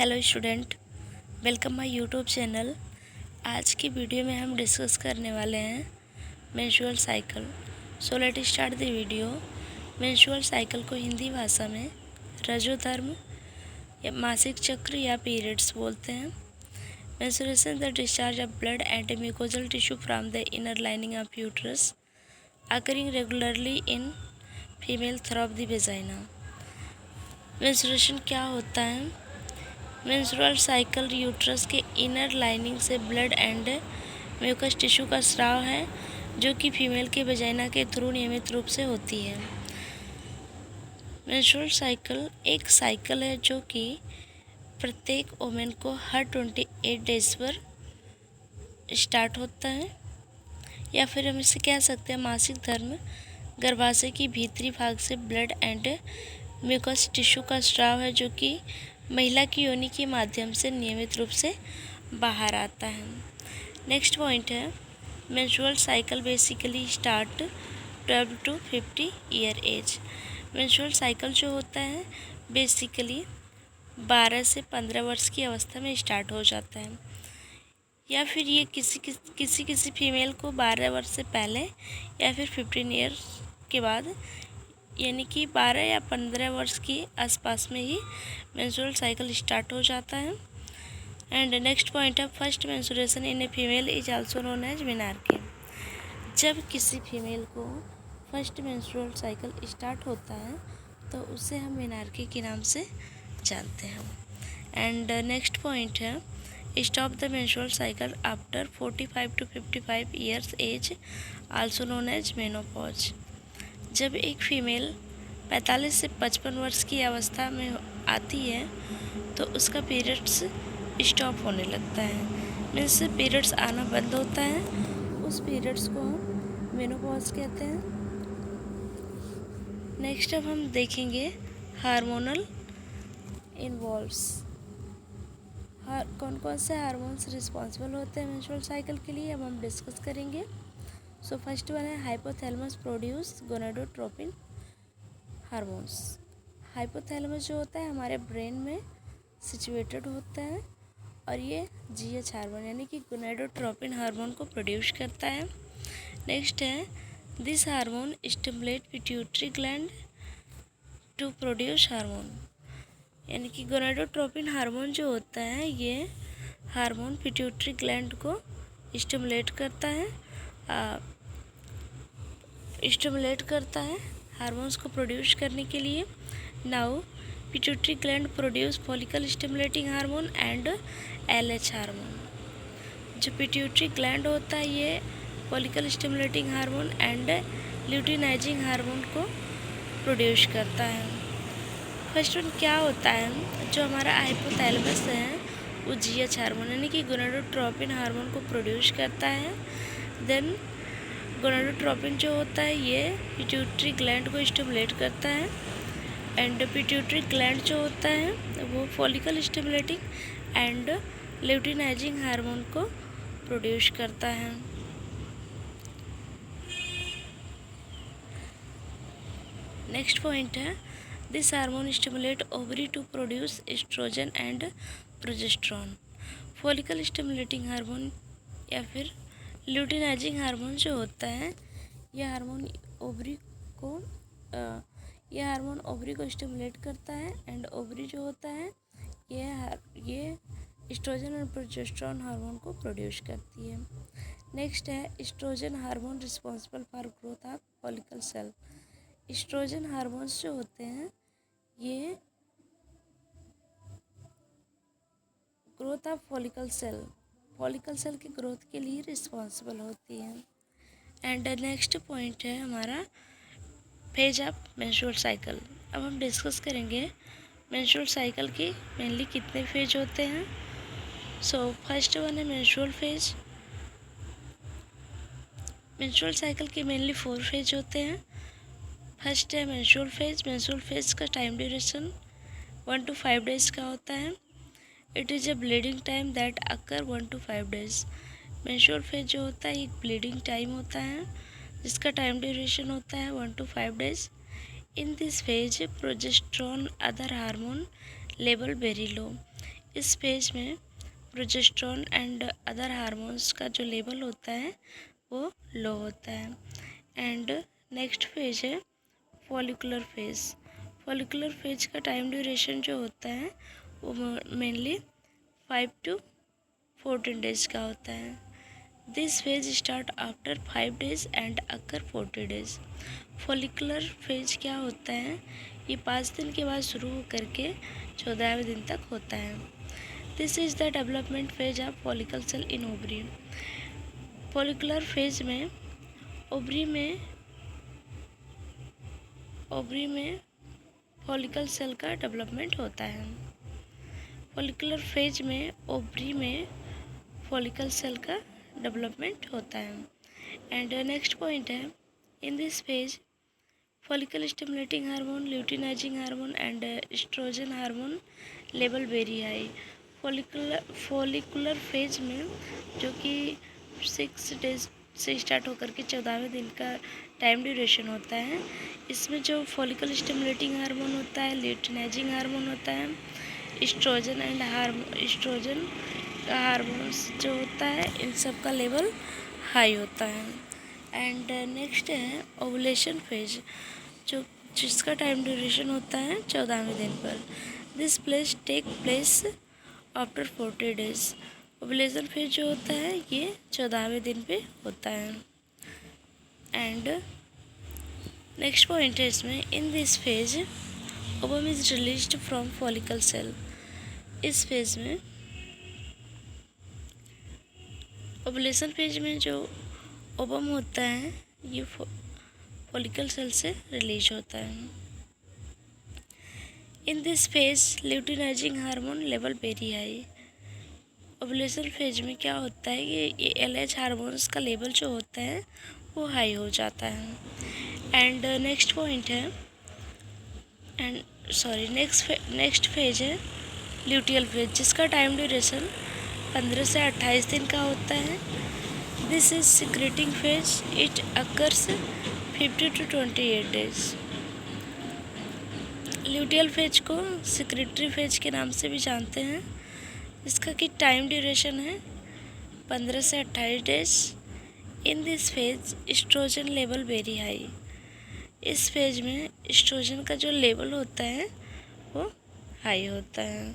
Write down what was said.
Hello student, welcome my YouTube channel. आज की video में हम डिस्कस करने वाले हैं menstrual cycle. So let start the video. Menstrual cycle को हिंदी भाषा में रजोधर्म या मासिक चक्र या पीरियड्स बोलते हैं। Menstruation the discharge of blood and mucosal tissue from the inner lining of uterus occurring regularly in female through of the vagina. Menstruation क्या होता है? मेंस्ट्रुअल साइकिल यूट्रस के इनर लाइनिंग से ब्लड एंड म्यूकस टिश्यू का स्राव है जो कि फीमेल के वजाइना के थ्रू नियमित रूप से होती है। मेंस्ट्रुअल साइकिल एक साइकिल है जो कि प्रत्येक वुमेन को हर 28 डेज पर स्टार्ट होता है, या फिर हम इसे कह सकते हैं मासिक धर्म। गर्भाशय की भीतरी भाग से ब्लड एंड म्यूकस टिश्यू का स्राव है जो कि महिला की योनि के माध्यम से नियमित रूप से बाहर आता है। नेक्स्ट पॉइंट है, menstrual cycle basically start 12 to 50 year age. Menstrual cycle जो होता है बेसिकली 12 से 15 वर्ष की अवस्था में स्टार्ट हो जाता है, या फिर ये किसी फीमेल को 12 वर्ष से पहले या फिर 15 ईयर के बाद, यानी कि 12 या 15 वर्ष के आसपास में ही मेंस्ट्रुअल साइकिल स्टार्ट हो जाता है। एंड नेक्स्ट पॉइंट है, first menstruation in a female is also known as menarche. जब किसी फीमेल को फर्स्ट मेंस्ट्रुअल साइकिल स्टार्ट होता है तो उसे हम मेनार्के के नाम से जानते हैं। एंड नेक्स्ट पॉइंट है, stop the menstrual cycle after 45 to 55 years age also known as menopause. जब एक फीमेल 45 से 55 वर्ष की अवस्था में आती है तो उसका पीरियड्स स्टॉप होने लगता है, मीन्स पीरियड्स आना बंद होता है। उस पीरियड्स को हम मेनोपॉज कहते हैं। नेक्स्ट अब हम देखेंगे हार्मोनल इन्वॉल्व्स। कौन कौन से हार्मोन्स रिस्पॉन्सिबल होते हैं मेंस्ट्रुअल साइकिल के लिए, अब हम डिस्कस करेंगे। सो फर्स्ट वन है hypothalamus produce gonadotropin hormones. Hypothalamus जो होता है हमारे ब्रेन में सिचुएटेड होता है और ये जीएच हार्मोन यानी कि गोनाडोट्रोपिन हार्मोन को प्रोड्यूस करता है। नेक्स्ट है, this hormone stimulate pituitary gland to produce hormone, यानी कि गोनाडोट्रोपिन हार्मोन जो होता है ये हार्मोन पिट्यूटरी ग्लैंड को स्टिमुलेट करता है हार्मोन्स को प्रोड्यूस करने के लिए। Now pituitary gland produce follicle stimulating hormone and LH hormone. जो पिट्यूटरी ग्लैंड होता है ये follicle stimulating hormone and luteinizing hormone को प्रोड्यूस करता है। फर्स्ट वन क्या होता है, जो हमारा हाइपोथैलेमस है वो जीएच हार्मोन यानी कि गोनाडोट्रोपिन हार्मोन को प्रोड्यूस करता है। देन गोनाडोट्रोपिन जो होता है ये पिट्यूटरी ग्लैंड को स्टिमुलेट करता है एंड पिट्यूटरी ग्लैंड जो होता है वो follicle stimulating and luteinizing hormone को प्रोड्यूस करता है। नेक्स्ट पॉइंट है, this hormone stimulate ovary to produce estrogen and progesterone. Follicle stimulating hormone या फिर ल्यूटिनाइजिंग हार्मोन जो होता है यह हार्मोन ओवरी को स्टिमुलेट करता है एंड ओवरी जो होता है ये एस्ट्रोजन और प्रोजेस्टेरॉन हार्मोन को प्रोड्यूस करती है। नेक्स्ट है, estrogen hormone responsible for growth of follicle cell. Estrogen hormones जो होते हैं ये ग्रोथ ऑफ फॉलिकल सेल के ग्रोथ के लिए रिस्पॉन्सिबल होती है। एंड नेक्स्ट पॉइंट है हमारा फेज ऑफ मेंस्ट्रुअल साइकिल। अब हम डिस्कस करेंगे मेंस्ट्रुअल साइकिल के मेनली कितने फेज होते हैं। सो फर्स्ट वन है मेंस्ट्रुअल फेज। मेंस्ट्रुअल साइकिल के मेनली 4 फेज होते हैं। फर्स्ट है मेंस्ट्रुअल फेज का टाइम ड्यूरेशन 1 to 5 डेज का होता है। It is a bleeding time that occur 1 to 5 days. Menstrual phase जो होता है एक ब्लीडिंग टाइम होता है जिसका टाइम ड्यूरेशन होता है 1 to 5 days. In this phase progesterone other hormone level very low. इस फेज में प्रोजेस्टेरॉन एंड अदर हार्मोन्स का जो लेवल होता है वो लो होता है। एंड नेक्स्ट फेज है फॉलिकुलर फेज। फॉलिकुलर फेज का टाइम ड्यूरेशन जो होता है वो मेनली 5 to 14 डेज का होता है। This phase start after 5 days and occur 40 days. Follicular phase क्या होता है, ये 5 दिन के बाद शुरू होकर के 14वें दिन तक होता है। This is the development phase of follicle cell in ovary. Follicular phase में ओवरी में फॉलिकल सेल का डेवलपमेंट होता है। फॉलिकुलर फेज में ओवरी में फॉलिकल सेल का डेवलपमेंट होता है। एंड नेक्स्ट पॉइंट है, in this phase follicle stimulating hormone, luteinizing hormone and estrogen hormone level very high. Follicular phase में जो कि 6 डेज से स्टार्ट होकर के 14वें दिन का टाइम ड्यूरेशन होता है, इसमें जो फॉलिकल स्टिमुलेटिंग हार्मोन होता है, ल्यूटिनाइजिंग हार्मोन होता है, एस्ट्रोजन का हार्मोन्स जो होता है, इन सब का लेवल हाई होता है। एंड नेक्स्ट है ओवुलेशन फेज, जिसका टाइम ड्यूरेशन होता है 14वें दिन पर। This take place after 40 days. Ovulation phase जो होता है ये 14वें दिन पे होता है। एंड नेक्स्ट पॉइंट है इसमें, in this phase ovum is released from follicle cell. इस फेज में ओवुलेशन फेज में जो ओवम होता है ये फॉलिकल सेल से रिलीज होता है। In this phase luteinizing hormone level very high. Ovulation phase में क्या होता है, ये LH हार्मोन्स का लेवल जो होता है वो हाई हो जाता है। एंड नेक्स्ट पॉइंट है नेक्स्ट फेज है ल्यूटियल फेज, जिसका टाइम ड्यूरेशन 15 से 28 दिन का होता है। This is secreting phase, it occurs 50 to 28 days. Luteal phase को सिक्रेटरी फेज के नाम से भी जानते हैं। इसका की टाइम ड्यूरेशन है 15 से 28 days. In this phase estrogen level very high. इस फेज में एस्ट्रोजन का जो लेवल होता है वो हाई होता है।